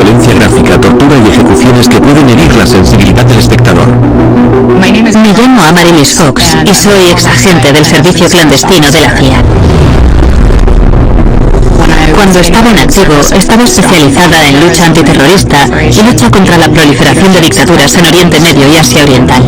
violencia gráfica, tortura y ejecuciones que pueden herir la sensibilidad del espectador. Me llamo Amaryllis Fox y soy exagente del servicio clandestino de la CIA. Cuando estaba en activo, estaba especializada en lucha antiterrorista y lucha contra la proliferación de dictaduras en Oriente Medio y Asia Oriental.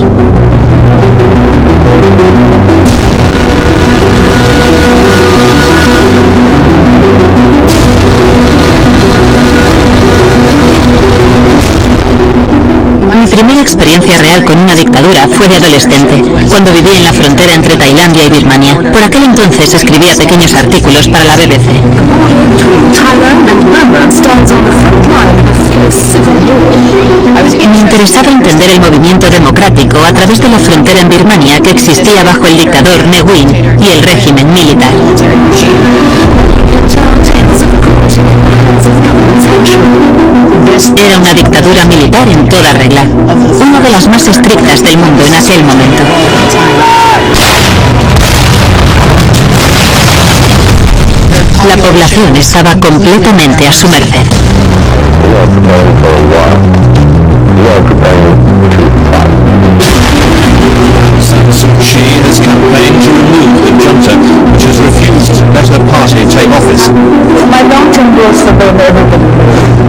Mi primera experiencia real con una dictadura fue de adolescente, cuando viví en la frontera entre Tailandia y Birmania. Por aquel entonces escribía pequeños artículos para la BBC. Me interesaba entender el movimiento democrático a través de la frontera en Birmania que existía bajo el dictador Ne Win y el régimen militar. Era una dictadura militar en toda regla, una de las más estrictas del mundo en aquel momento. La población estaba completamente a su merced. She has campaigned to remove the junta, which has refused to let her party take office. I don't endorse the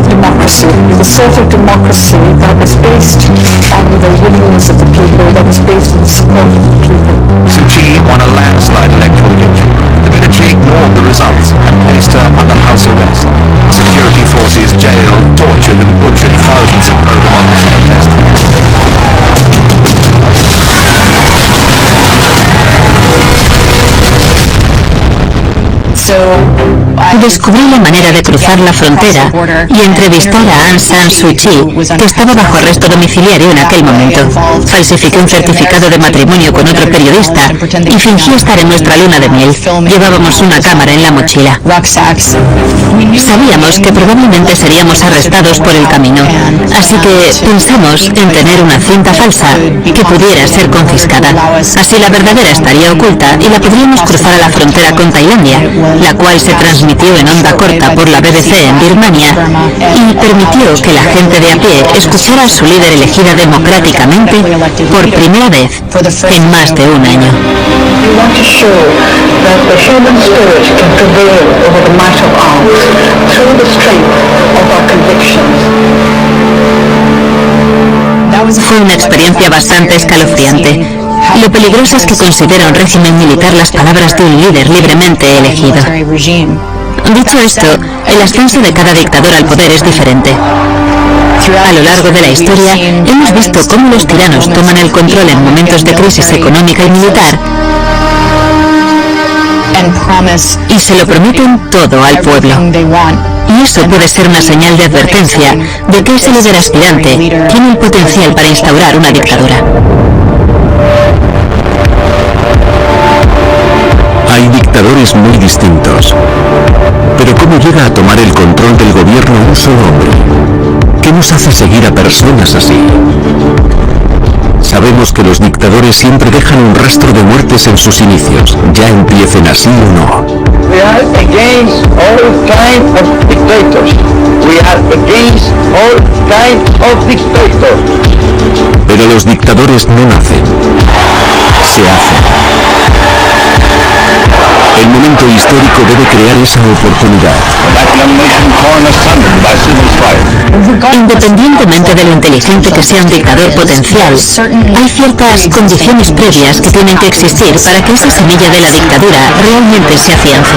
democracy, the sort of democracy that is based on the willingness of the people, that is based on the support of the people. Suu Kyi won a landslide electoral victory. The military ignored the results and placed her under house arrest. Security forces jailed, tortured and butchered thousands of pro-democracy protesters. Descubrí la manera de cruzar la frontera y entrevistar a Aung San Suu Kyi, que estaba bajo arresto domiciliario en aquel momento. Falsifiqué un certificado de matrimonio con otro periodista y fingí estar en nuestra luna de miel. Llevábamos una cámara en la mochila. Sabíamos que probablemente seríamos arrestados por el camino, así que pensamos en tener una cinta falsa que pudiera ser confiscada. Así la verdadera estaría oculta y la podríamos cruzar a la frontera con Tailandia, la cual se transmitió en onda corta por la BBC en Birmania y permitió que la gente de a pie escuchara a su líder elegida democráticamente por primera vez en más de un año. Fue una experiencia bastante escalofriante. Lo peligroso es que considera un régimen militar las palabras de un líder libremente elegido. Dicho esto, el ascenso de cada dictador al poder es diferente. A lo largo de la historia, hemos visto cómo los tiranos toman el control en momentos de crisis económica y militar y se lo prometen todo al pueblo. Y eso puede ser una señal de advertencia de que ese líder aspirante tiene el potencial para instaurar una dictadura. Hay dictadores muy distintos. Pero ¿cómo llega a tomar el control del gobierno un solo hombre? ¿Qué nos hace seguir a personas así? Sabemos que los dictadores siempre dejan un rastro de muertes en sus inicios, ya empiecen así o no. We are against all kinds of dictators. We are against all kinds of dictators. Pero los dictadores no nacen, se hacen. El momento histórico debe crear esa oportunidad. Independientemente de lo inteligente que sea un dictador potencial, hay ciertas condiciones previas que tienen que existir para que esa semilla de la dictadura realmente se afiance.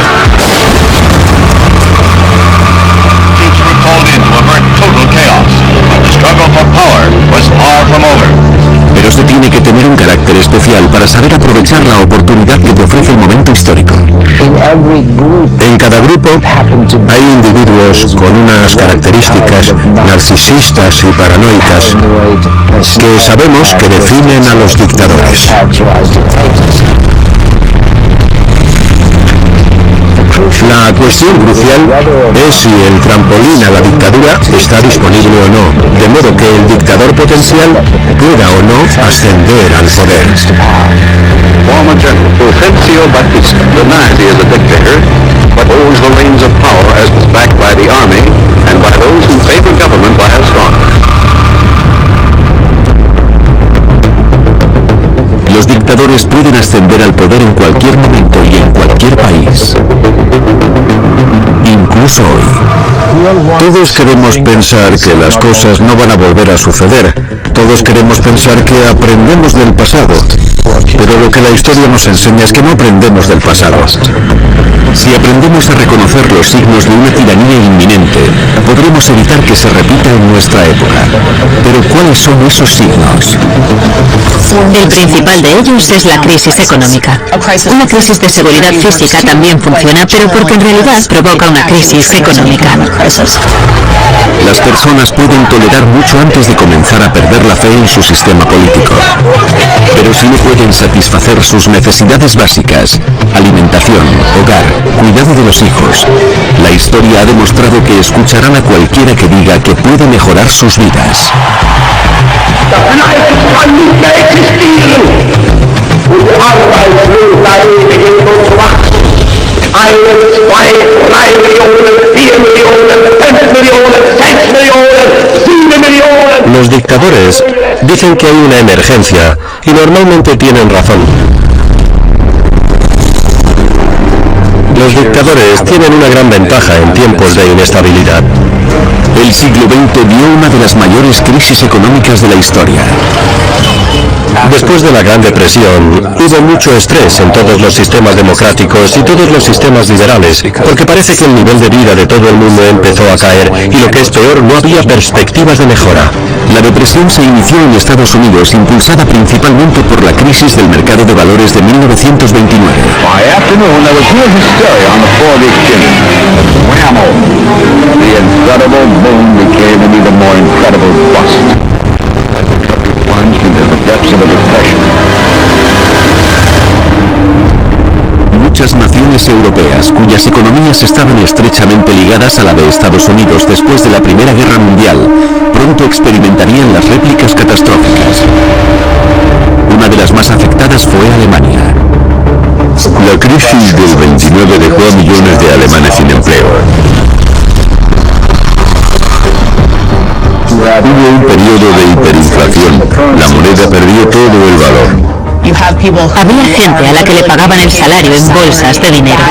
Pero se tiene que tener un carácter especial para saber aprovechar la oportunidad que te ofrece el momento histórico. En cada grupo hay individuos con unas características narcisistas y paranoicas que sabemos que definen a los dictadores. La cuestión crucial es si el trampolín a la dictadura está disponible o no, de modo que el dictador potencial pueda o no ascender al poder. Former General Fulgencio Batista denies he is a dictator, but holds the reins of power as was backed by the army and by those who favor government dictadores pueden ascender al poder en cualquier momento y en cualquier país. Incluso hoy. Todos queremos pensar que las cosas no van a volver a suceder. Todos queremos pensar que aprendemos del pasado. Pero lo que la historia nos enseña es que no aprendemos del pasado. Si aprendemos a reconocer los signos de una tiranía inminente, podremos evitar que se repita en nuestra época. Pero ¿cuáles son esos signos? El principal de ellos es la crisis económica. Una crisis de seguridad física también funciona, pero porque en realidad provoca una crisis económica. Las personas pueden tolerar mucho antes de comenzar a perder la fe en su sistema político. Pero si no pueden satisfacer sus necesidades básicas, alimentación, hogar, cuidado de los hijos, la historia ha demostrado que escucharán a cualquiera que diga que puede mejorar sus vidas. Los dictadores dicen que hay una emergencia y normalmente tienen razón. Los dictadores tienen una gran ventaja en tiempos de inestabilidad. El siglo XX vio una de las mayores crisis económicas de la historia. Después de la Gran Depresión, hubo mucho estrés en todos los sistemas democráticos y todos los sistemas liberales, porque parece que el nivel de vida de todo el mundo empezó a caer y lo que es peor, no había perspectivas de mejora. La depresión se inició en Estados Unidos, impulsada principalmente por la crisis del mercado de valores de 1929. By afternoon, there was real hysteria on the floor of the exchange. Whammo! The incredible boom became an even more incredible bust. As the country plunged into the depths of a depression. Muchas naciones europeas, cuyas economías estaban estrechamente ligadas a la de Estados Unidos después de la Primera Guerra Mundial, pronto experimentarían las réplicas catastróficas. Una de las más afectadas fue Alemania. La crisis del 29 dejó a millones de alemanes sin empleo. Hubo un periodo de hiperinflación. La moneda perdió todo el valor. Había gente a la que le pagaban el salario en bolsas de dinero.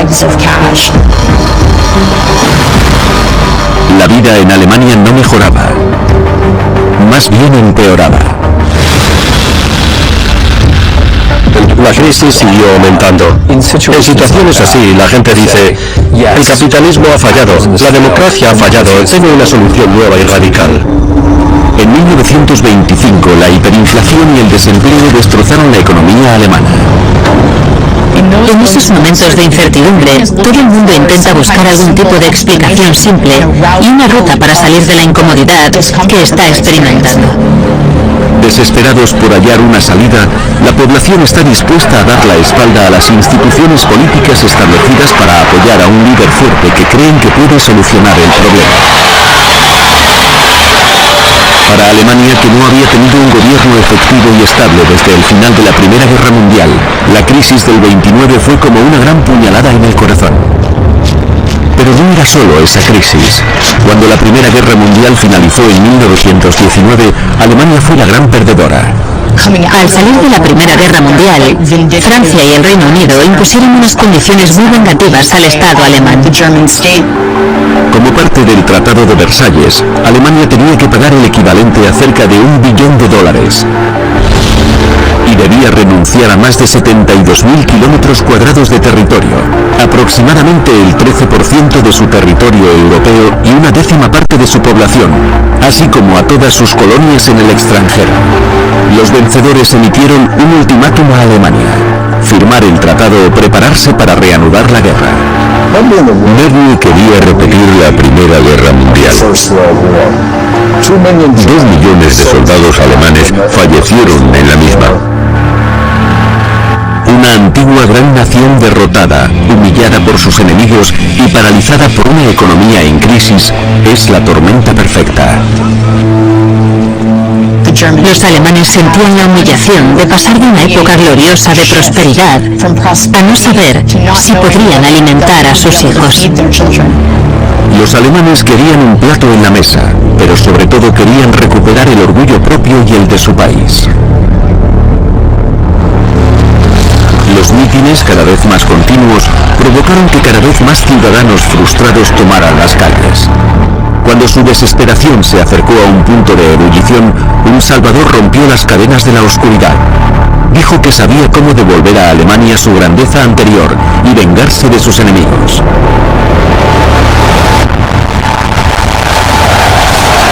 La vida en Alemania no mejoraba, más bien empeoraba. La crisis siguió aumentando. En situaciones así, la gente dice, el capitalismo ha fallado, la democracia ha fallado, tengo una solución nueva y radical. En 1925, la hiperinflación y el desempleo destrozaron la economía alemana. En esos momentos de incertidumbre, todo el mundo intenta buscar algún tipo de explicación simple y una ruta para salir de la incomodidad que está experimentando. Desesperados por hallar una salida, la población está dispuesta a dar la espalda a las instituciones políticas establecidas para apoyar a un líder fuerte que creen que puede solucionar el problema. Para Alemania, que no había tenido un gobierno efectivo y estable desde el final de la Primera Guerra Mundial, la crisis del 29 fue como una gran puñalada en el corazón. Pero no era solo esa crisis. Cuando la Primera Guerra Mundial finalizó en 1919, Alemania fue la gran perdedora. Al salir de la Primera Guerra Mundial, Francia y el Reino Unido impusieron unas condiciones muy vengativas al Estado alemán. Como parte del Tratado de Versalles, Alemania tenía que pagar el equivalente a cerca de $1 billón y debía renunciar a más de 72.000 kilómetros cuadrados de territorio, aproximadamente el 13% de su territorio europeo y una décima parte de su población, así como a todas sus colonias en el extranjero. Los vencedores emitieron un ultimátum a Alemania: firmar el tratado o prepararse para reanudar la guerra. Nadie quería repetir la Primera Guerra Mundial. 2 millones de soldados alemanes fallecieron en la misma. Una antigua gran nación derrotada, humillada por sus enemigos y paralizada por una economía en crisis, es la tormenta perfecta. Los alemanes sentían la humillación de pasar de una época gloriosa de prosperidad a no saber si podrían alimentar a sus hijos. Los alemanes querían un plato en la mesa, pero sobre todo querían recuperar el orgullo propio y el de su país. Los mítines, cada vez más continuos, provocaron que cada vez más ciudadanos frustrados tomaran las calles. Cuando su desesperación se acercó a un punto de ebullición, un salvador rompió las cadenas de la oscuridad. Dijo que sabía cómo devolver a Alemania su grandeza anterior y vengarse de sus enemigos.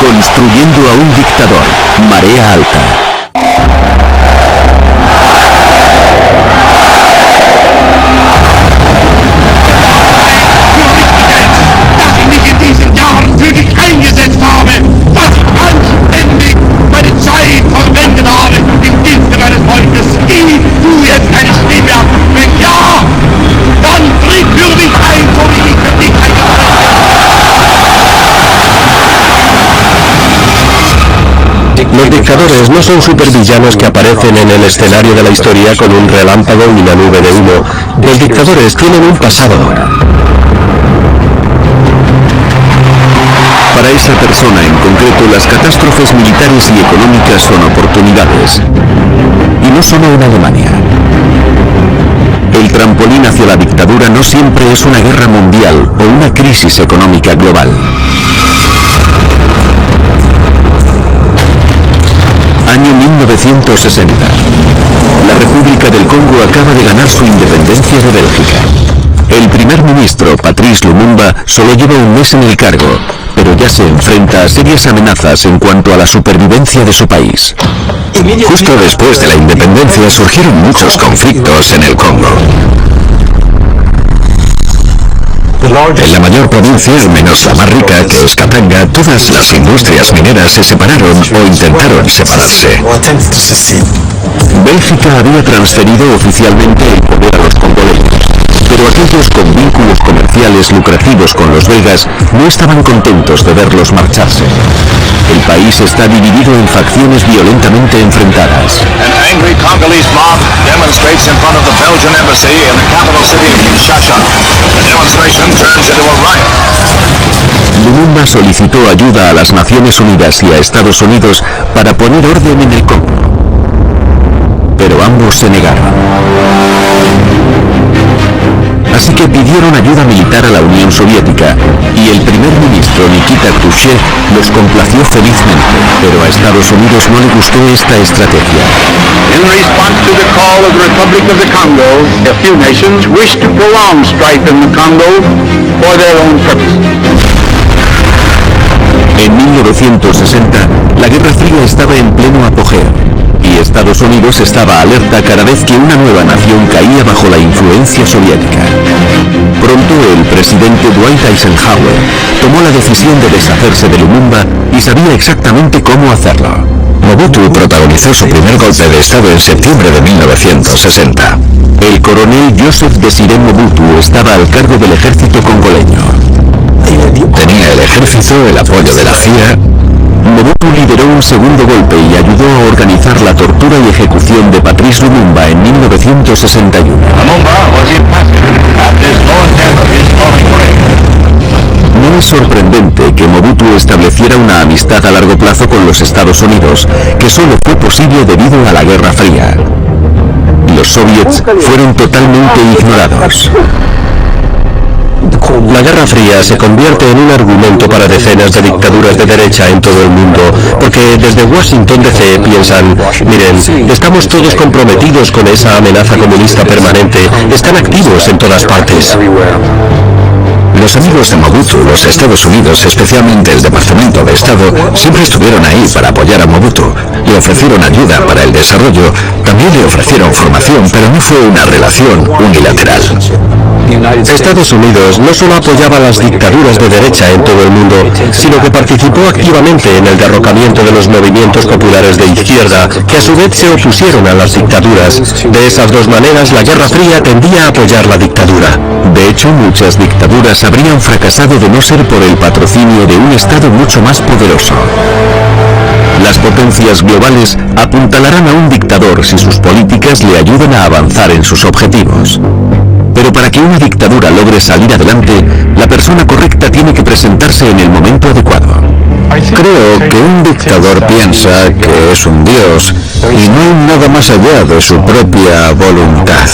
Construyendo a un dictador, Marea Alta. Los dictadores no son supervillanos que aparecen en el escenario de la historia con un relámpago y una nube de humo. Los dictadores tienen un pasado. Para esa persona en concreto, las catástrofes militares y económicas son oportunidades. Y no solo en Alemania. El trampolín hacia la dictadura no siempre es una guerra mundial o una crisis económica global. Año 1960. La República del Congo acaba de ganar su independencia de Bélgica. El primer ministro, Patrice Lumumba, solo lleva un mes en el cargo, pero ya se enfrenta a serias amenazas en cuanto a la supervivencia de su país. Justo después de la independencia surgieron muchos conflictos en el Congo. En la mayor provincia, menos la más rica, que es Katanga, todas las industrias mineras se separaron o intentaron separarse. Bélgica había transferido oficialmente el poder a los congoleños, pero aquellos con vínculos comerciales lucrativos con los belgas no estaban contentos de verlos marcharse. El país está dividido en facciones violentamente enfrentadas. An angry Congolese mob demonstrates in front of the Belgian embassy in the capital city of Kinshasa. The demonstration turns into a riot. Lumumba solicitó ayuda a las Naciones Unidas y a Estados Unidos para poner orden en el Congo, pero ambos se negaron. Así que pidieron ayuda militar a la Unión Soviética, y el primer ministro Nikita Khrushchev los complació felizmente, pero a Estados Unidos no le gustó esta estrategia. In response to the call of the Republic of the Congo, a few nations wish to prolong strife in the Congo for their own purposes. En 1960, la Guerra Fría estaba en pleno apogeo, y Estados Unidos estaba alerta cada vez que una nueva nación caía bajo la influencia soviética. Pronto el presidente Dwight Eisenhower tomó la decisión de deshacerse de Lumumba y sabía exactamente cómo hacerlo. Mobutu protagonizó su primer golpe de Estado en septiembre de 1960. El coronel Joseph Désiré Mobutu estaba al cargo del ejército congoleño. Tenía el ejército, el apoyo de la CIA. Mobutu lideró un segundo golpe y ayudó a organizar la tortura y ejecución de Patrice Lumumba en 1961. No es sorprendente que Mobutu estableciera una amistad a largo plazo con los Estados Unidos, que solo fue posible debido a la Guerra Fría. Los soviets fueron totalmente ignorados. La Guerra Fría se convierte en un argumento para decenas de dictaduras de derecha en todo el mundo, porque desde Washington DC piensan, miren, estamos todos comprometidos con esa amenaza comunista permanente, están activos en todas partes. Los amigos de Mobutu, los Estados Unidos, especialmente el Departamento de Estado, siempre estuvieron ahí para apoyar a Mobutu. Le ofrecieron ayuda para el desarrollo, también le ofrecieron formación, pero no fue una relación unilateral. Estados Unidos no solo apoyaba las dictaduras de derecha en todo el mundo, sino que participó activamente en el derrocamiento de los movimientos populares de izquierda, que a su vez se opusieron a las dictaduras. De esas dos maneras, la Guerra Fría tendía a apoyar la dictadura. De hecho, muchas dictaduras habrían fracasado de no ser por el patrocinio de un Estado mucho más poderoso. Las potencias globales apuntalarán a un dictador si sus políticas le ayudan a avanzar en sus objetivos. Pero para que una dictadura logre salir adelante, la persona correcta tiene que presentarse en el momento adecuado. Creo que un dictador piensa que es un dios y no hay nada más allá de su propia voluntad.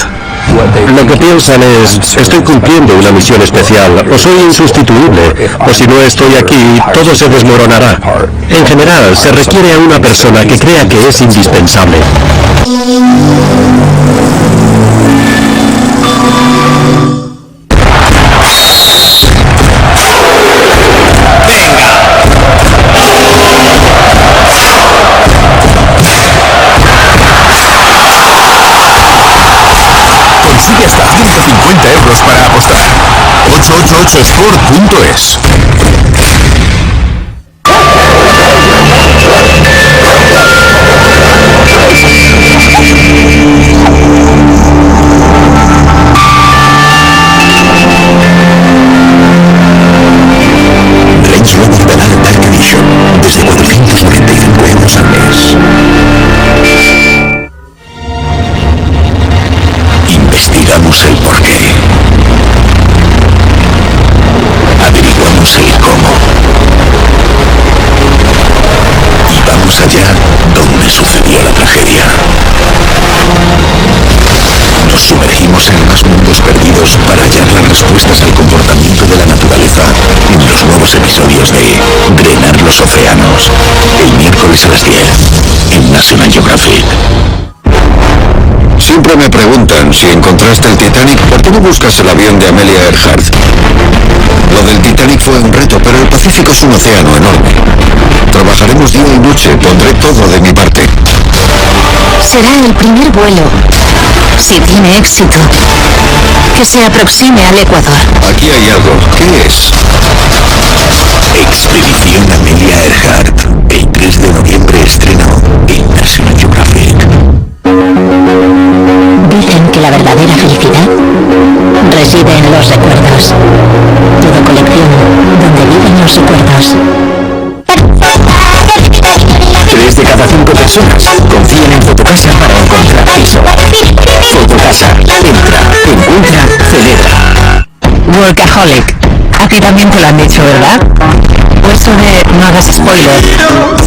Lo que piensan es, estoy cumpliendo una misión especial, o soy insustituible, o si no estoy aquí, todo se desmoronará. En general, se requiere a una persona que crea que es indispensable. Consigue hasta 150 euros para apostar. 888sport.es. Range Rover Velar Dark Edition, desde 495 euros al mes. Investigamos el porqué. Averiguamos el cómo. Y vamos allá donde sucedió la tragedia. Nos sumergimos en más mundos perdidos para hallar las respuestas al comportamiento de la naturaleza en los nuevos episodios de Drenar los océanos, el miércoles a las 10 en National Geographic. Siempre me preguntan si encontraste el Titanic, ¿por qué no buscas el avión de Amelia Earhart? Lo del Titanic fue un reto, pero el Pacífico es un océano enorme. Trabajaremos día y noche, pondré todo de mi parte. Será el primer vuelo, si tiene éxito, que se aproxime al Ecuador. Aquí hay algo. ¿Qué es? Expedición Amelia Earhart. El 3 de noviembre estreno en National Geographic. Dicen que la verdadera felicidad reside en los recuerdos. Todo colecciono donde viven los recuerdos. 3 de cada 5 personas confían en Fotocasa para encontrar piso. Fotocasa. Entra, encuentra, celebra. Workaholic. A ti también te lo han dicho, ¿verdad? O eso de no hagas spoiler.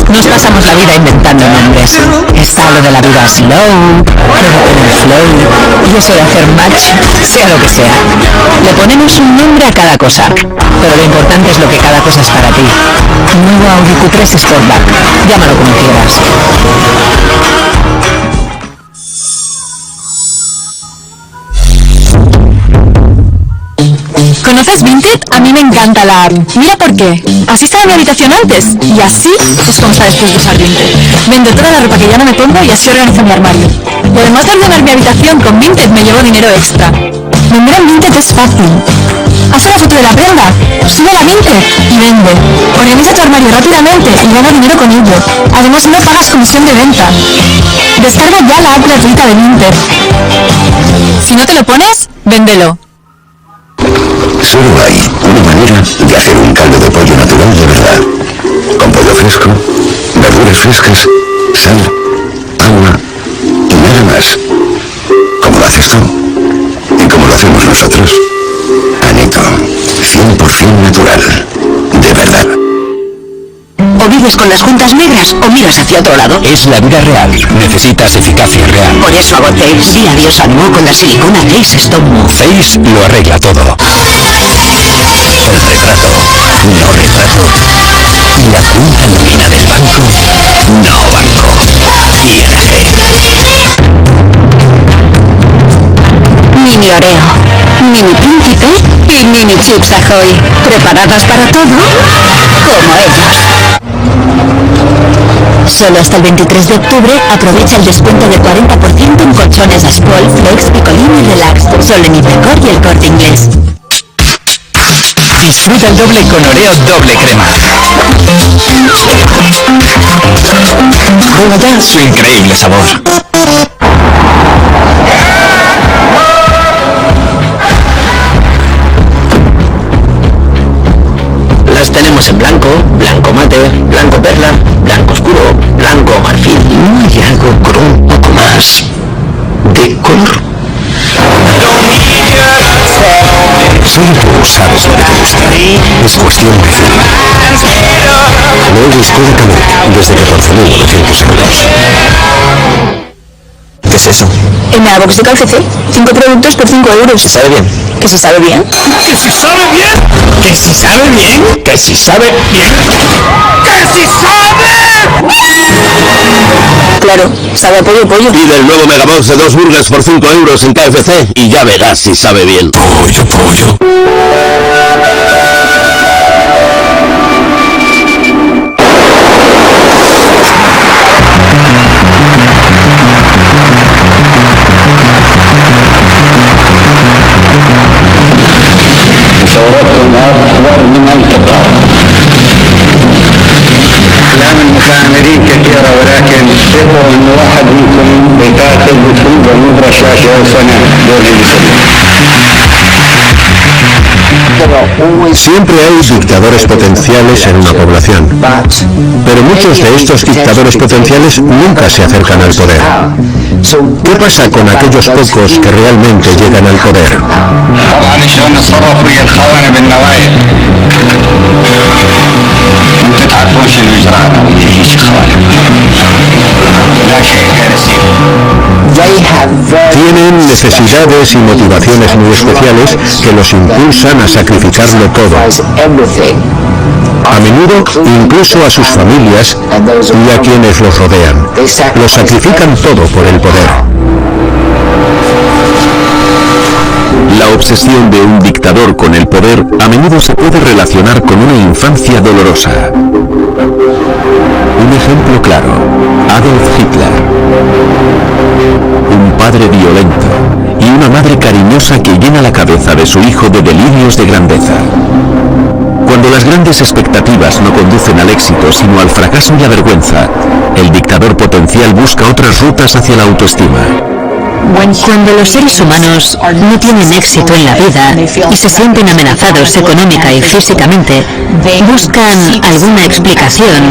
Nos pasamos la vida inventando nombres. Está lo de la vida slow, luego con el flow, y eso de hacer match, sea lo que sea. Le ponemos un nombre a cada cosa, pero lo importante es lo que cada cosa es para ti. Nuevo Audi Q3 Sportback, llámalo como quieras. ¿Conoces Vinted? A mí me encanta la app. Mira por qué. Así estaba mi habitación antes. Y así es como está después de usar Vinted. Vendo toda la ropa que ya no me pongo y así organizo mi armario. Y además de ordenar mi habitación con Vinted me llevo dinero extra. Vender en Vinted es fácil. Haz una foto de la prenda, súbela a Vinted y vende. Organiza tu armario rápidamente y gana dinero con ello. Además no pagas comisión de venta. Descarga ya la app gratuita de Vinted. Si no te lo pones, véndelo. Solo hay una manera de hacer un caldo de pollo natural de verdad. Con pollo fresco, verduras frescas, sal, agua y nada más. ¿Cómo lo haces tú? ¿Y cómo lo hacemos nosotros? Anito, 100% natural. De verdad. O vives con las juntas negras o miras hacia otro lado. Es la vida real. Necesitas eficacia real. Por eso hago Tails. Di adiós a Nuo con la silicona Tails Stone Move. Face lo arregla todo. El retrato, no retrato. Y la cuenta nómina del banco, no banco. ING. Mini Oreo, Mini Príncipe y Mini Chips Ahoy. ¿Preparadas para todo? Como ellos. Solo hasta el 23 de octubre aprovecha el descuento de 40% en colchones Aspol, Flex, Picolín y Relax. Solo en Hipercor y el Corte Inglés. Disfruta el doble con Oreo doble crema. Prueba ya su increíble sabor. Las tenemos en blanco, blanco mate, blanco perla, blanco oscuro, blanco marfil. ¿No hay algo con un poco más de color? Solo tú sabes lo que te gusta. Es cuestión de fe. Nuevo Skoda Kamek, desde 14.900 euros. es eso? El Megabox de KFC. 5 productos por 5 euros. ¿Se sabe bien? ¿Que se sabe bien? ¿Que si sabe bien? ¿Que si sabe bien? ¿Que si sabe bien? ¿Que si sabe? Claro, sabe a pollo. Pide el nuevo Megabox de 2 burgers por 5 euros en KFC y ya verás si sabe bien. Pollo. أفلام المسامرين كثيرة ولكن ثقوا أن واحد منكم بيقاتل بأسلوب ومبرة شاشة وسنة دولي Siempre hay dictadores potenciales en una población, pero muchos de estos dictadores potenciales nunca se acercan al poder. ¿Qué pasa con aquellos pocos que realmente llegan al poder? طبعا شلون نتصرف ويا الخونة بالنوايا انتم تعرفون شنو اجراءنا ويا هيك خوانة لا شيء كارثي. Tienen necesidades y motivaciones muy especiales que los impulsan a sacrificarlo todo. A menudo incluso a sus familias y a quienes los rodean. Lo sacrifican todo por el poder. La obsesión de un dictador con el poder a menudo se puede relacionar con una infancia dolorosa. Un ejemplo claro, Adolf Hitler. Un padre violento y una madre cariñosa que llena la cabeza de su hijo de delirios de grandeza. Cuando las grandes expectativas no conducen al éxito sino al fracaso y la vergüenza, el dictador potencial busca otras rutas hacia la autoestima. Cuando los seres humanos no tienen éxito en la vida y se sienten amenazados económica y físicamente, buscan alguna explicación.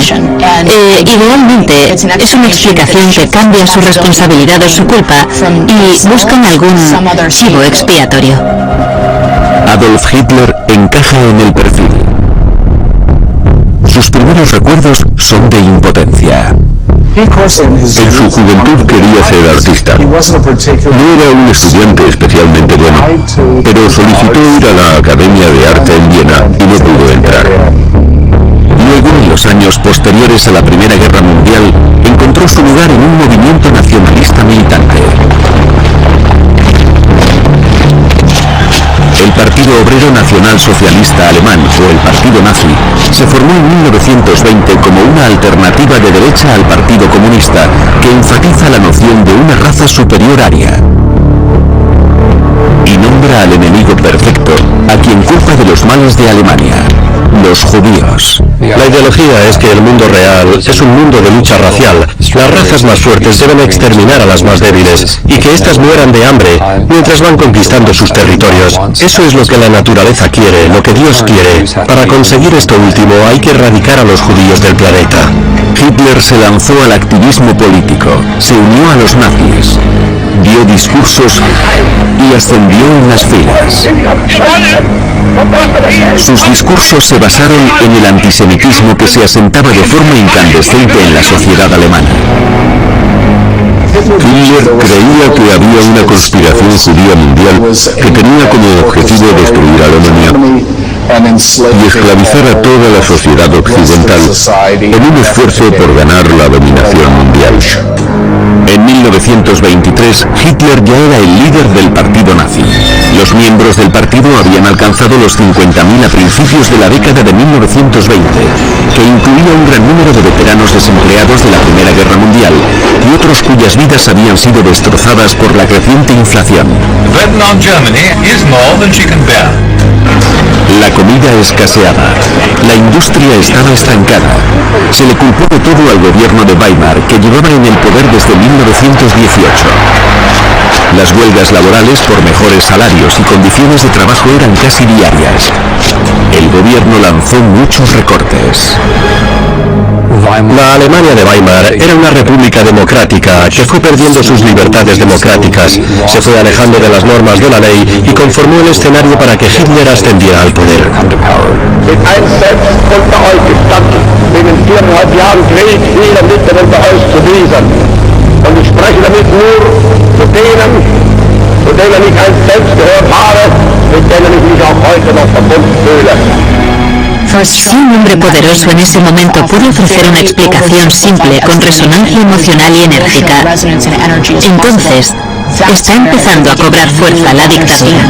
Idealmente es una explicación que cambia su responsabilidad o su culpa y buscan algún chivo expiatorio. Adolf Hitler encaja en el perfil. Sus primeros recuerdos son de impotencia. En su juventud quería ser artista. No era un estudiante especialmente bueno, pero solicitó ir a la Academia de Arte en Viena y no pudo entrar. Luego, en los años posteriores a la Primera Guerra Mundial, encontró su lugar en un movimiento nacionalista militante. El Partido Obrero Nacional Socialista Alemán, o el Partido Nazi, se formó en 1920 como una alternativa de derecha al Partido Comunista que enfatiza la noción de una raza superior aria. Y nombra al enemigo perfecto, a quien culpa de los males de Alemania, los judíos. La ideología es que el mundo real es un mundo de lucha racial. Las razas más fuertes deben exterminar a las más débiles y que éstas mueran de hambre mientras van conquistando sus territorios. Eso es lo que la naturaleza quiere, lo que Dios quiere. Para conseguir esto último hay que erradicar a los judíos del planeta. Hitler se lanzó al activismo político, se unió a los nazis, dio discursos y ascendió en las filas. Sus discursos se basaron en el antisemitismo que se asentaba de forma incandescente en la sociedad alemana. Hitler creía que había una conspiración judía mundial que tenía como objetivo destruir a Alemania y esclavizar a toda la sociedad occidental en un esfuerzo por ganar la dominación mundial. En 1923, Hitler ya era el líder del partido nazi. Los miembros del partido habían alcanzado los 50.000 a principios de la década de 1920, que incluía un gran número de veteranos desempleados de la Primera Guerra Mundial y otros cuyas vidas habían sido destrozadas por la creciente inflación. La comida escaseaba, la industria estaba estancada. Se le culpó de todo al gobierno de Weimar, que llevaba en el poder desde 1918. Las huelgas laborales por mejores salarios y condiciones de trabajo eran casi diarias. El gobierno lanzó muchos recortes. La Alemania de Weimar era una república democrática que fue perdiendo sus libertades democráticas, se fue alejando de las normas de la ley y conformó el escenario para que Hitler ascendiera al poder. und ich spreche damit nur zu denen ich einst selbst gehört habe, mit denen ich mich auch heute noch verbunden fühle. Si un hombre poderoso en ese momento puede ofrecer una explicación simple con resonancia emocional y enérgica, entonces está empezando a cobrar fuerza la dictadura.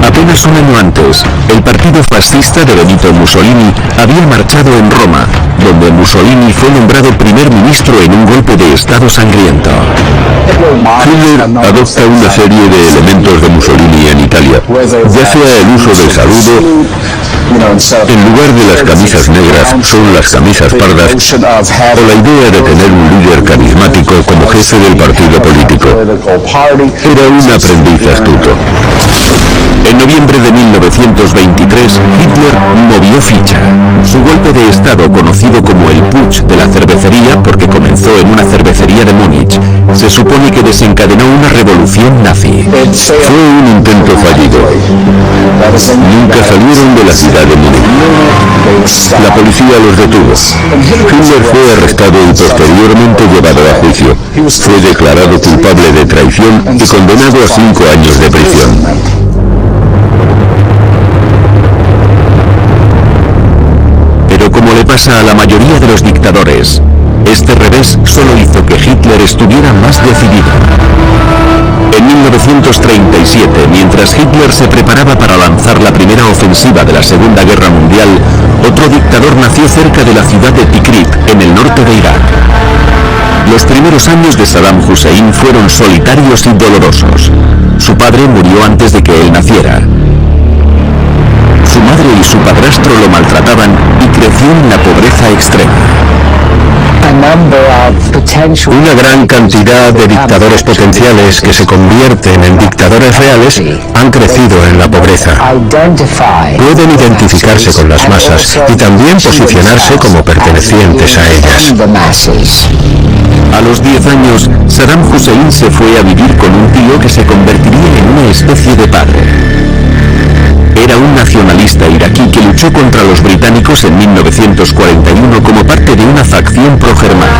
Apenas un año antes, el partido fascista de Benito Mussolini había marchado en Roma, donde Mussolini fue nombrado primer ministro en un golpe de Estado sangriento. Hitler adopta una serie de elementos de Mussolini en Italia, ya sea el uso del saludo, en lugar de las camisas negras son las camisas pardas, o la idea de tener un líder carismático como jefe del partido político. Era un aprendiz astuto. En noviembre de 1923, Hitler movió ficha. Su golpe de Estado, conocido como el Putsch de la cervecería porque comenzó en una cervecería de Múnich, se supone que desencadenó una revolución nazi. Fue un intento fallido. Nunca salieron de la ciudad de Múnich. La policía los detuvo. Hitler fue arrestado y posteriormente llevado a juicio. Fue declarado culpable de traición y condenado a 5 años de prisión. Como le pasa a la mayoría de los dictadores, este revés solo hizo que Hitler estuviera más decidido. En 1937, mientras Hitler se preparaba para lanzar la primera ofensiva de la Segunda Guerra Mundial, otro dictador nació cerca de la ciudad de Tikrit, en el norte de Irak. Los primeros años de Saddam Hussein fueron solitarios y dolorosos. Su padre murió antes de que él naciera. Su madre y su padrastro lo maltrataban y creció en la pobreza extrema. Una gran cantidad de dictadores potenciales que se convierten en dictadores reales han crecido en la pobreza. Pueden identificarse con las masas y también posicionarse como pertenecientes a ellas. A los 10 años, Saddam Hussein se fue a vivir con un tío que se convertiría en una especie de padre. Era un nacionalista iraquí que luchó contra los británicos en 1941 como parte de una facción pro-germana.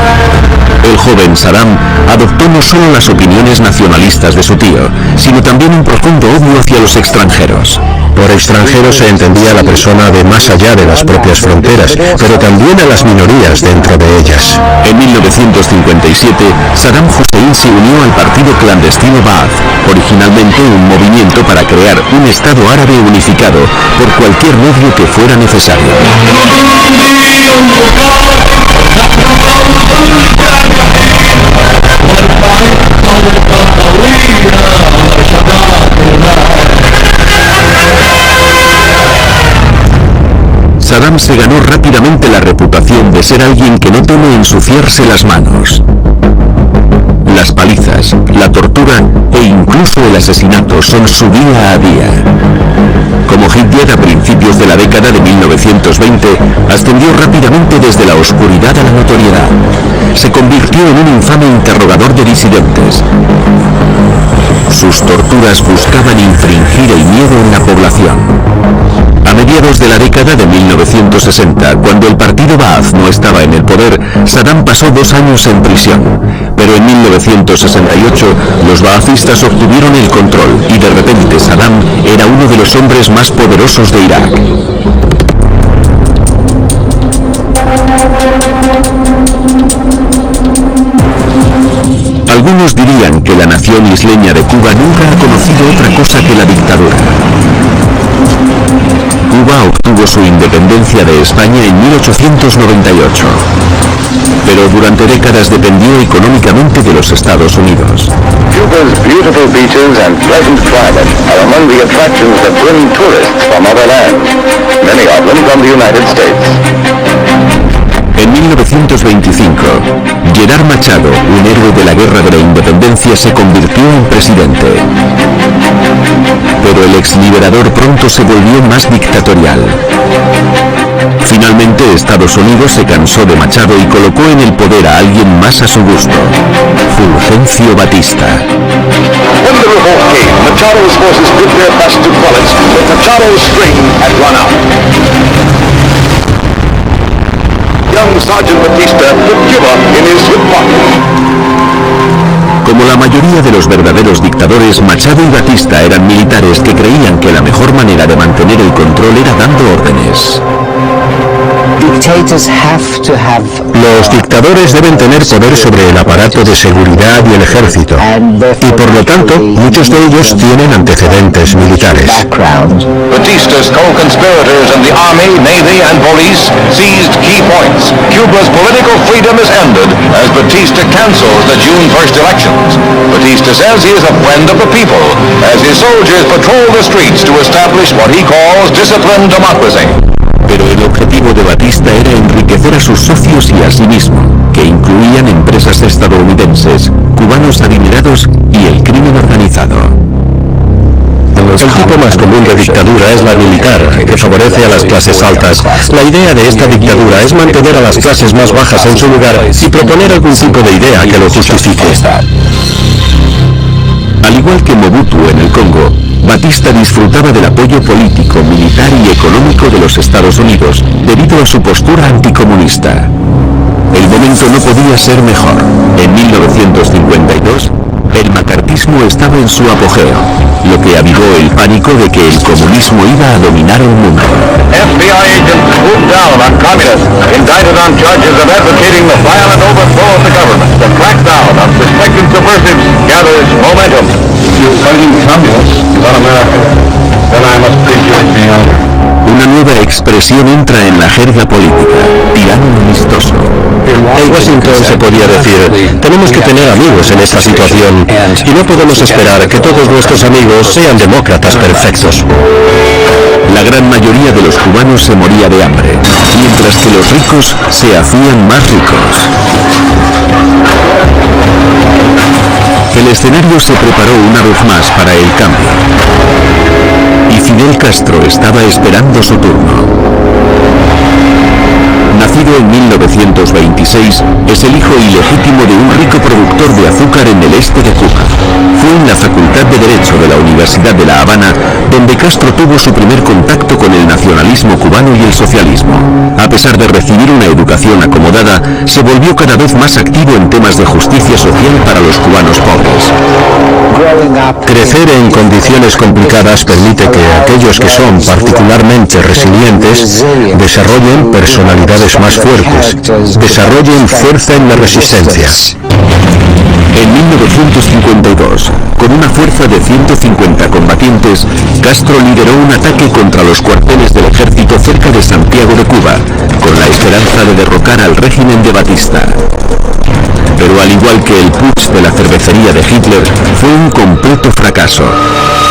El joven Saddam adoptó no solo las opiniones nacionalistas de su tío, sino también un profundo odio hacia los extranjeros. Por extranjero se entendía a la persona de más allá de las propias fronteras, pero también a las minorías dentro de ellas. En 1957, Saddam Hussein se unió al partido clandestino Ba'ath, originalmente un movimiento para crear un Estado árabe unificado por cualquier medio que fuera necesario. Saddam se ganó rápidamente la reputación de ser alguien que no teme ensuciarse las manos. Las palizas, la tortura e incluso el asesinato son su día a día. Como Hitler a principios de la década de 1920, ascendió rápidamente desde la oscuridad a la notoriedad. Se convirtió en un infame interrogador de disidentes. Sus torturas buscaban infringir el miedo en la población. A mediados de la década de 1960, cuando el partido Ba'ath no estaba en el poder, Saddam pasó 2 años en prisión. Pero en 1968, los ba'athistas obtuvieron el control y de repente Saddam era uno de los hombres más poderosos de Irak. Algunos dirían que la nación isleña de Cuba nunca ha conocido otra cosa que la dictadura. Cuba obtuvo su independencia de España en 1898, pero durante décadas dependió económicamente de los Estados Unidos. Cuba's beautiful beaches and pleasant climate are among the attractions that bring tourists from other lands, many of them from the United States. En 1925, Gerard Machado, un héroe de la Guerra de la Independencia, se convirtió en presidente. Pero el exliberador pronto se volvió más dictatorial. Finalmente, Estados Unidos se cansó de Machado y colocó en el poder a alguien más a su gusto, Fulgencio Batista. When the revolt came, Machado's forces did their best to quell it, but Machado's string had run out. young Sergeant Batista put Cuba in his hip pocket. Como la mayoría de los verdaderos dictadores, Machado y Batista eran militares que creían que la mejor manera de mantener el control era dando órdenes. Los dictadores deben tener poder sobre el aparato de seguridad y el ejército, y por lo tanto, muchos de ellos tienen antecedentes militares. Batista's co-conspirators in the army, navy, and police seized key points. Cuba's political freedom is ended as Batista cancels the June 1st elections. Batista says he is a friend of the people as his soldiers patrol the streets to establish what he calls disciplined democracy. Pero el objetivo de Batista era enriquecer a sus socios y a sí mismo, que incluían empresas estadounidenses, cubanos adinerados y el crimen organizado. El tipo más común de dictadura es la militar, que favorece a las clases altas. La idea de esta dictadura es mantener a las clases más bajas en su lugar y proponer algún tipo de idea que lo justifique. Al igual que Mobutu en el Congo, Batista disfrutaba del apoyo político, militar y económico de los Estados Unidos debido a su postura anticomunista. El momento no podía ser mejor. En 1952, el macartismo estaba en su apogeo, lo que avivó el pánico de que el comunismo iba a dominar el mundo. FBI agents swooped down on communists, indicted on charges of advocating the violent overthrow of the government. The crackdown on suspected subversives gathers momentum. You're fighting communists, not America. Then I must bid you the honor. Una nueva expresión entra en la jerga política, tirano amistoso. En Washington se podía decir, tenemos que tener amigos en esta situación y no podemos esperar que todos nuestros amigos sean demócratas perfectos. La gran mayoría de los cubanos se moría de hambre, mientras que los ricos se hacían más ricos. El escenario se preparó una vez más para el cambio. Y Fidel Castro estaba esperando su turno. Nacido en 1926, es el hijo ilegítimo de un rico productor de azúcar en el este de Cuba. Fue en la Facultad de Derecho de la Universidad de La Habana donde Castro tuvo su primer contacto con el nacionalismo cubano y el socialismo. A pesar de recibir una educación acomodada, se volvió cada vez más activo en temas de justicia social para los cubanos pobres. Crecer en condiciones complicadas permite que aquellos que son particularmente resilientes desarrollen personalidades más fuertes, desarrollen fuerza en la resistencia. En 1952, con una fuerza de 150 combatientes, Castro lideró un ataque contra los cuarteles del ejército cerca de Santiago de Cuba, con la esperanza de derrocar al régimen de Batista. Pero al igual que el putsch de la cervecería de Hitler, fue un completo fracaso.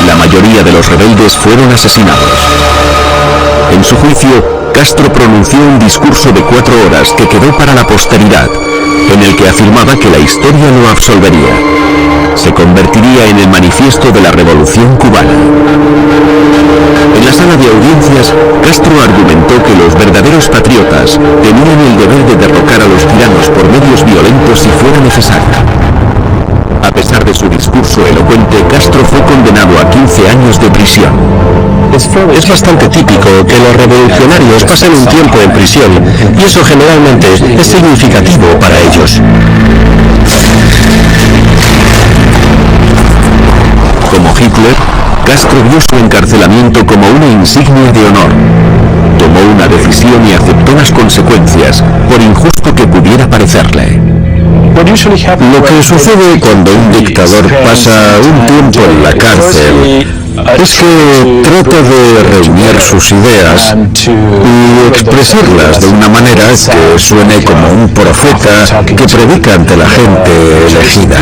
La mayoría de los rebeldes fueron asesinados. En su juicio, Castro pronunció un discurso de 4 horas que quedó para la posteridad, en el que afirmaba que la historia lo absolvería. Se convertiría en el manifiesto de la Revolución Cubana. En la sala de audiencias, Castro argumentó que los verdaderos patriotas tenían el deber de derrocar a los tiranos por medios violentos si fuera necesario. A pesar de su discurso elocuente, Castro fue condenado a 15 años de prisión. Es bastante típico que los revolucionarios pasen un tiempo en prisión, y eso generalmente es significativo para ellos. Como Hitler, Castro vio su encarcelamiento como una insignia de honor. Tomó una decisión y aceptó las consecuencias, por injusto que pudiera parecerle. Lo que sucede cuando un dictador pasa un tiempo en la cárcel es que trata de reunir sus ideas y expresarlas de una manera que suene como un profeta que predica ante la gente elegida.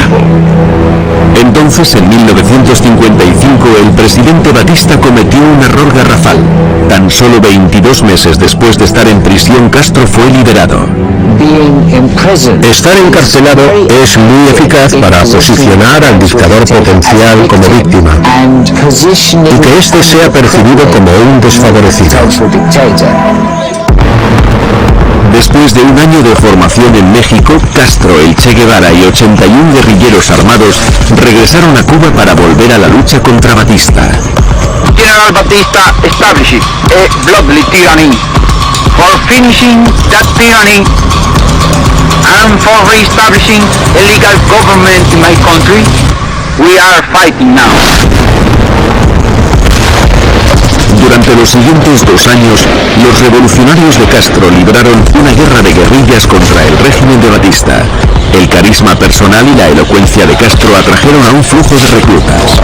Entonces, en 1955, el presidente Batista cometió un error garrafal. Tan solo 22 meses después de estar en prisión, Castro fue liberado. Estar encarcelado es muy eficaz para posicionar al dictador potencial como víctima y que éste sea percibido como un desfavorecido. Después de un año de formación en México, Castro, el Che Guevara y 81 guerrilleros armados regresaron a Cuba para volver a la lucha contra Batista. General Batista established a bloodly tyranny. for finishing that tyranny and for re-establishing a legal government in my country, we are fighting now. Durante los siguientes 2 años, los revolucionarios de Castro libraron una guerra de guerrillas contra el régimen de Batista. El carisma personal y la elocuencia de Castro atrajeron a un flujo de reclutas.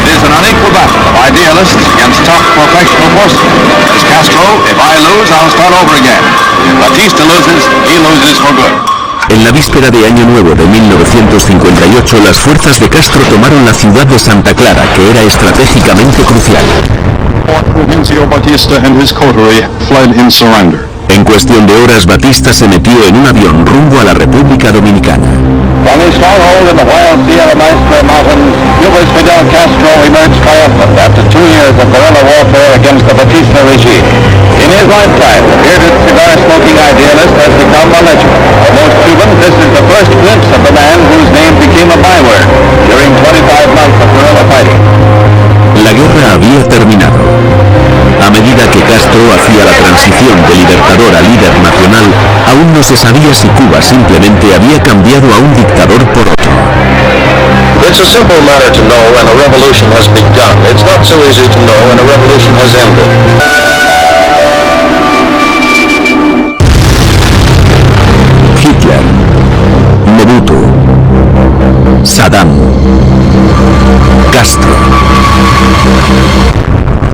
It is an unequal battle of idealists against tough professional forces. As Castro, if I lose, I'll start over again. If Batista loses, he loses for good. En la víspera de Año Nuevo de 1958, las fuerzas de Castro tomaron la ciudad de Santa Clara, que era estratégicamente crucial. Fulgencio Batista and his coterie fled in surrender. En cuestión de horas, Batista se metió en un avión rumbo a la República Dominicana. From his stronghold in the wild Sierra Maestra Mountains, Cuba's Fidel Castro emerged triumphant after 2 years of guerrilla warfare against the Batista regime. In his lifetime, the bearded cigar-smoking idealist has become a legend. For most Cubans, this is the first glimpse of the man whose name became a byword during 25 months of guerrilla fighting. La guerra había terminado. A medida que Castro hacía la transición de libertador a líder nacional, aún no se sabía si Cuba simplemente había cambiado a un dictador por otro. It's a simple matter to know when a revolution has begun. It's not so easy to know when a revolution has ended. Hitler, Mobutu, Saddam, Castro.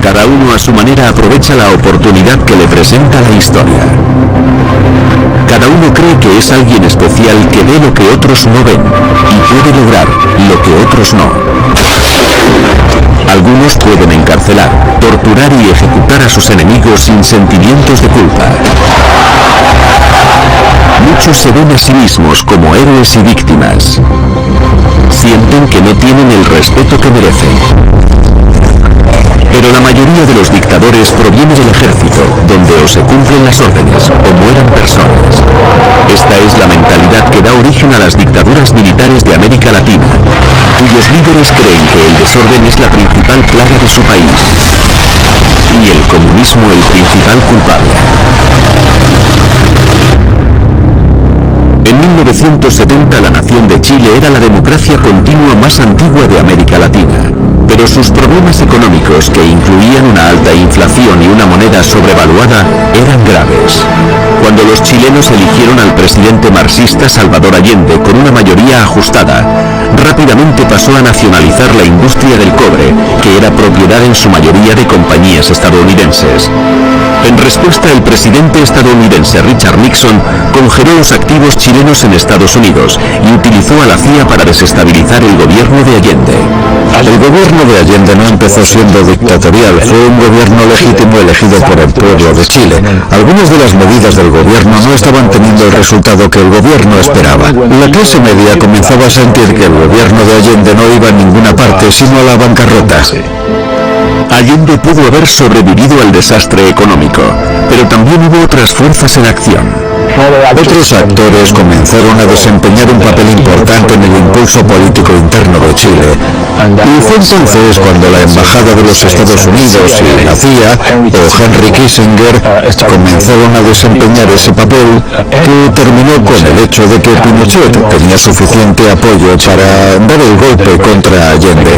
Cada uno a su manera aprovecha la oportunidad que le presenta la historia. Cada uno cree que es alguien especial que ve lo que otros no ven y puede lograr lo que otros no. Algunos pueden encarcelar, torturar y ejecutar a sus enemigos sin sentimientos de culpa. Muchos se ven a sí mismos como héroes y víctimas. Sienten que no tienen el respeto que merecen. Pero la mayoría de los dictadores proviene del ejército, donde o se cumplen las órdenes o mueren personas. Esta es la mentalidad que da origen a las dictaduras militares de América Latina, cuyos líderes creen que el desorden es la principal plaga de su país y el comunismo el principal culpable. En 1970 la nación de Chile era la democracia continua más antigua de América Latina, pero sus problemas económicos, que incluían una alta inflación y una moneda sobrevaluada, eran graves. Cuando los chilenos eligieron al presidente marxista Salvador Allende con una mayoría ajustada, rápidamente pasó a nacionalizar la industria del cobre, que era propiedad en su mayoría de compañías estadounidenses. En respuesta, el presidente estadounidense Richard Nixon congeló los activos chilenos en Estados Unidos y utilizó a la CIA para desestabilizar el gobierno de Allende. El gobierno de Allende no empezó siendo dictatorial, fue un gobierno legítimo elegido por el pueblo de Chile. Algunas de las medidas del gobierno no estaban teniendo el resultado que el gobierno esperaba. La clase media comenzaba a sentir que el gobierno de Allende no iba a ninguna parte sino a la bancarrota. Allende pudo haber sobrevivido al desastre económico, pero también hubo otras fuerzas en acción. Otros actores comenzaron a desempeñar un papel importante en el impulso político interno de Chile. Y fue entonces cuando la Embajada de los Estados Unidos y la CIA o Henry Kissinger comenzaron a desempeñar ese papel, que terminó con el hecho de que Pinochet tenía suficiente apoyo para dar el golpe contra Allende.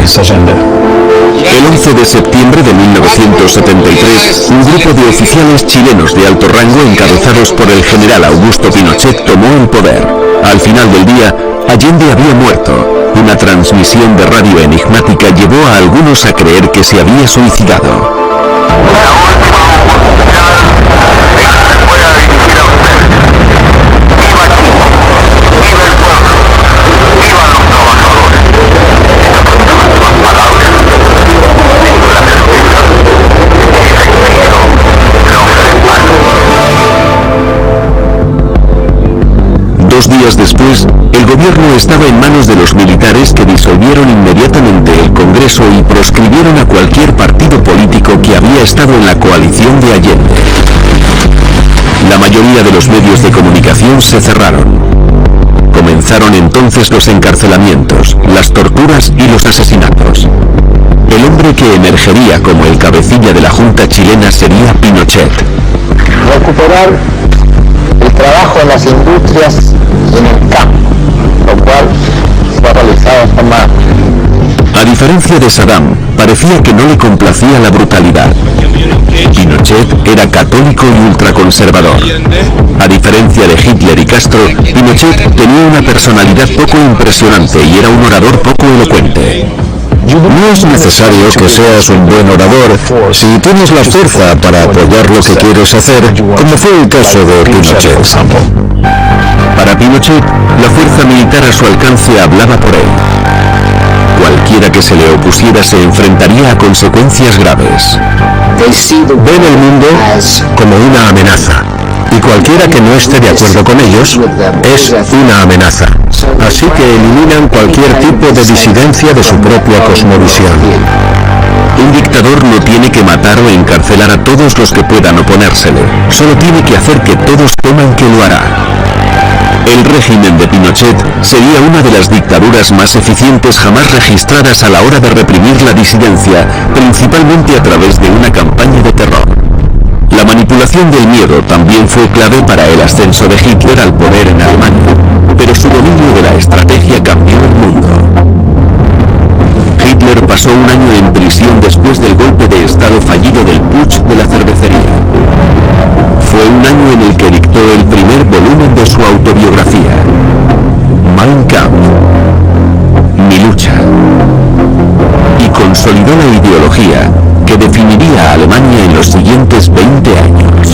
El 11 de septiembre de 1973, un grupo de oficiales chilenos de alto rango encabezados por el general Augusto Pinochet tomó el poder. Al final del día, Allende había muerto. Una transmisión de radio enigmática llevó a algunos a creer que se había suicidado. Días después, el gobierno estaba en manos de los militares, que disolvieron inmediatamente el Congreso y proscribieron a cualquier partido político que había estado en la coalición de Allende. La mayoría de los medios de comunicación se cerraron. Comenzaron entonces los encarcelamientos, las torturas y los asesinatos. El hombre que emergería como el cabecilla de la Junta chilena sería Pinochet. Recuperar el trabajo en las industrias en el campo, lo cual fue realizado de forma... A diferencia de Saddam, parecía que no le complacía la brutalidad. Pinochet era católico y ultraconservador. A diferencia de Hitler y Castro, Pinochet tenía una personalidad poco impresionante y era un orador poco elocuente. No es necesario que seas un buen orador si tienes la fuerza para apoyar lo que quieres hacer, como fue el caso de Pinochet. Para Pinochet, la fuerza militar a su alcance hablaba por él. Cualquiera que se le opusiera se enfrentaría a consecuencias graves. Ven el mundo como una amenaza, y cualquiera que no esté de acuerdo con ellos es una amenaza. Así que eliminan cualquier tipo de disidencia de su propia cosmovisión. Un dictador no tiene que matar o encarcelar a todos los que puedan oponérsele, solo tiene que hacer que todos teman que lo hará. El régimen de Pinochet sería una de las dictaduras más eficientes jamás registradas a la hora de reprimir la disidencia, principalmente a través de una campaña de terror. La manipulación del miedo también fue clave para el ascenso de Hitler al poder en Alemania, pero su dominio de la estrategia cambió el mundo. Hitler pasó un año en prisión después del golpe de estado fallido del putsch de la cervecería. Fue un año en el que dictó el primer volumen de su autobiografía, Mein Kampf, Mi lucha, y consolidó la ideología que definiría a Alemania en los siguientes 20 años.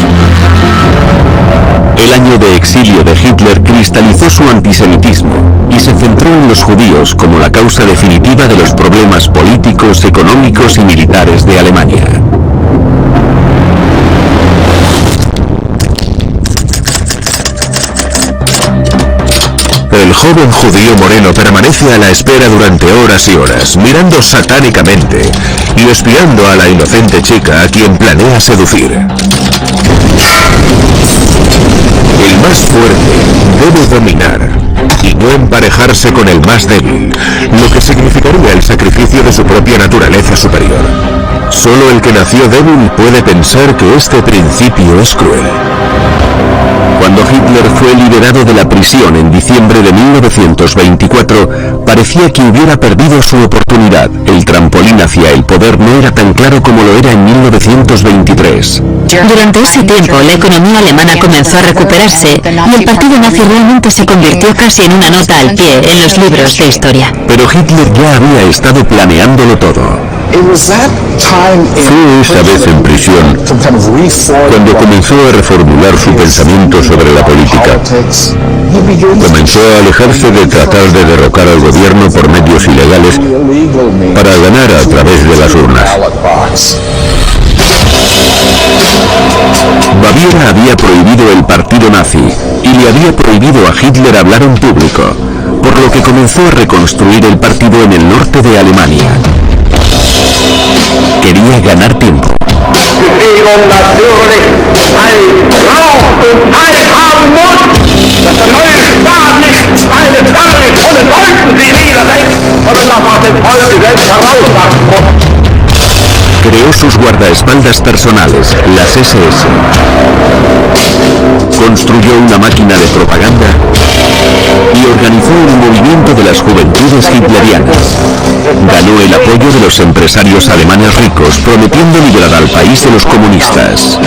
El año de exilio de Hitler cristalizó su antisemitismo y se centró en los judíos como la causa definitiva de los problemas políticos, económicos y militares de Alemania. El joven judío moreno permanece a la espera durante horas y horas, mirando satánicamente y espiando a la inocente chica a quien planea seducir. El más fuerte debe dominar y no emparejarse con el más débil, lo que significaría el sacrificio de su propia naturaleza superior. Solo el que nació débil puede pensar que este principio es cruel. Cuando Hitler fue liberado de la prisión en diciembre de 1924, parecía que hubiera perdido su oportunidad. El trampolín hacia el poder no era tan claro como lo era en 1923. Durante ese tiempo, la economía alemana comenzó a recuperarse y el partido nazi realmente se convirtió casi en una nota al pie en los libros de historia. Pero Hitler ya había estado planeándolo todo. Fue esa vez en prisión cuando comenzó a reformular su pensamiento sobre la política. Comenzó a alejarse de tratar de derrocar al gobierno por medios ilegales para ganar a través de las urnas. Baviera había prohibido el partido nazi y le había prohibido a Hitler hablar en público, por lo que comenzó a reconstruir el partido en el norte de Alemania. Quería ganar tiempo. Creó sus guardaespaldas personales, las SS. Construyó una máquina de propaganda y organizó el movimiento de las juventudes hitlerianas. Ganó el apoyo de los empresarios alemanes ricos, prometiendo liberar al país de los comunistas.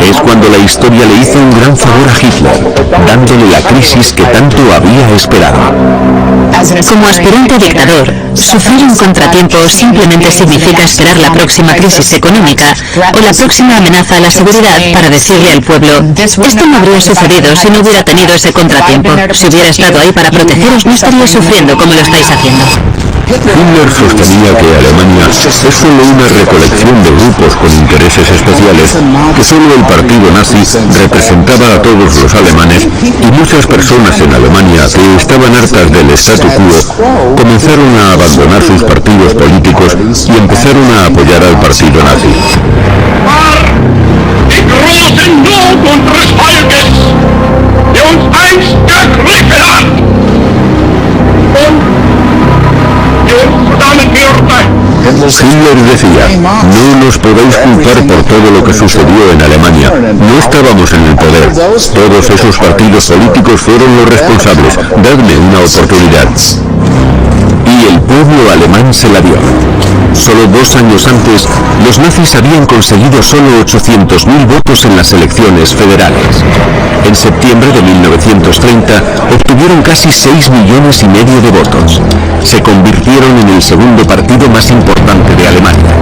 Es cuando la historia le hizo un gran favor a Hitler, dándole la crisis que tanto había esperado. Como aspirante a dictador, sufrir un contratiempo simplemente significa esperar la próxima crisis económica o la próxima amenaza a la seguridad para decirle al pueblo: esto no habría sucedido si no hubiera tenido ese contratiempo. Si hubiera estado ahí para protegeros, no estaría sufriendo como lo estáis haciendo. Hitler sostenía que Alemania es solo una recolección de grupos con intereses especiales, que solo el partido nazi representaba a todos los alemanes, y muchas personas en Alemania que estaban hartas del statu quo comenzaron a abandonar sus partidos políticos y empezaron a apoyar al partido nazi. Hitler decía, no nos podéis culpar por todo lo que sucedió en Alemania. No estábamos en el poder. Todos esos partidos políticos fueron los responsables. Dadme una oportunidad. Y el pueblo alemán se la dio. Solo 2 años antes, los nazis habían conseguido solo 800.000 votos en las elecciones federales. En septiembre de 1930, obtuvieron casi 6,5 millones de votos. Se convirtieron en el segundo partido más importante de Alemania.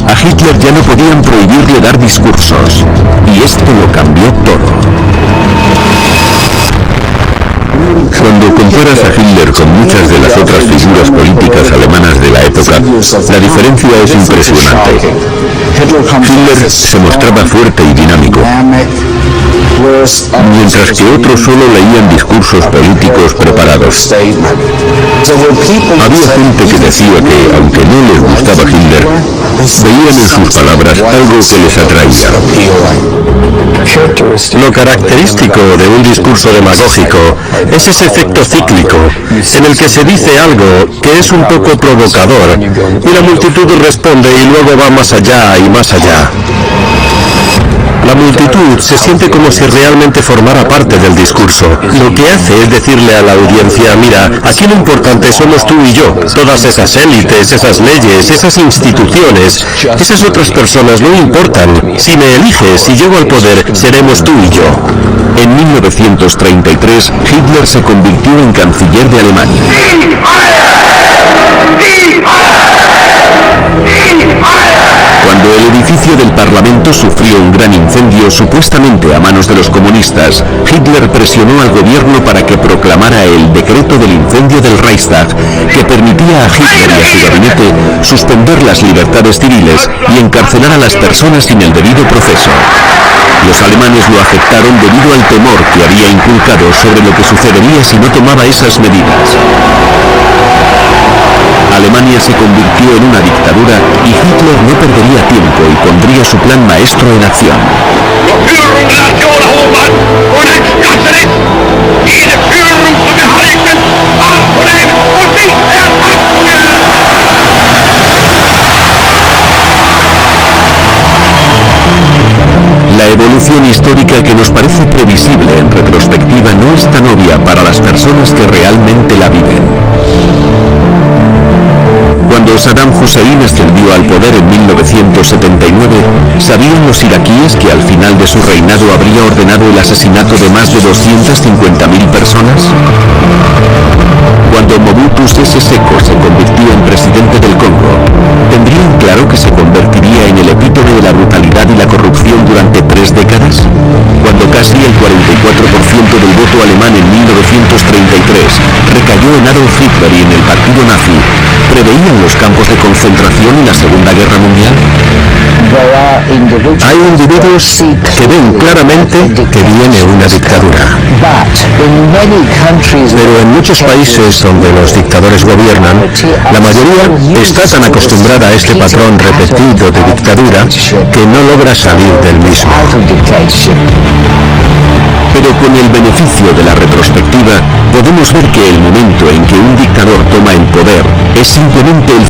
A Hitler ya no podían prohibirle dar discursos. Y esto lo cambió todo. Cuando comparas a Hitler con muchas de las otras figuras políticas alemanas de la época, la diferencia es impresionante. Hitler se mostraba fuerte y dinámico, mientras que otros solo leían discursos políticos preparados. Había gente que decía que, aunque no les gustaba Hitler, veían en sus palabras algo que les atraía. Lo característico de un discurso demagógico es ese efecto cíclico, en el que se dice algo que es un poco provocador, y la multitud responde y luego va más allá y más allá. La multitud se siente como si realmente formara parte del discurso. Lo que hace es decirle a la audiencia, mira, aquí lo importante somos tú y yo. Todas esas élites, esas leyes, esas instituciones, esas otras personas no importan. Si me eliges, si llego al poder, seremos tú y yo. En 1933, Hitler se convirtió en canciller de Alemania. Cuando el edificio del Parlamento sufrió un gran incendio, supuestamente a manos de los comunistas, Hitler presionó al gobierno para que proclamara el decreto del incendio del Reichstag, que permitía a Hitler y a su gabinete suspender las libertades civiles y encarcelar a las personas sin el debido proceso. Los alemanes lo aceptaron debido al temor que había inculcado sobre lo que sucedería si no tomaba esas medidas. Alemania se convirtió en una dictadura y Hitler no perdería tiempo y pondría su plan maestro en acción. La evolución histórica que nos parece previsible en retrospectiva no es tan obvia para las personas que realmente la viven. Cuando Saddam Hussein ascendió al poder en 1979, ¿sabían los iraquíes que al final de su reinado habría ordenado el asesinato de más de 250.000 personas? Cuando Mobutu Sese Seko se convirtió en presidente del Congo, ¿tendrían claro que se convertiría en el epítome de la brutalidad y la corrupción durante 3 décadas? Cuando casi el 44% del voto alemán en 1933 recayó en Adolf Hitler y en el partido nazi, ¿preveían los campos de concentración y la Segunda Guerra Mundial? Hay individuos que ven claramente que viene una dictadura. Pero en muchos países donde los dictadores gobiernan, la mayoría está tan acostumbrada a este patrón repetido de dictadura que no logra salir del mismo. Pero con el beneficio de la retrospectiva, podemos ver que el momento en que un dictador toma el poder es simplemente el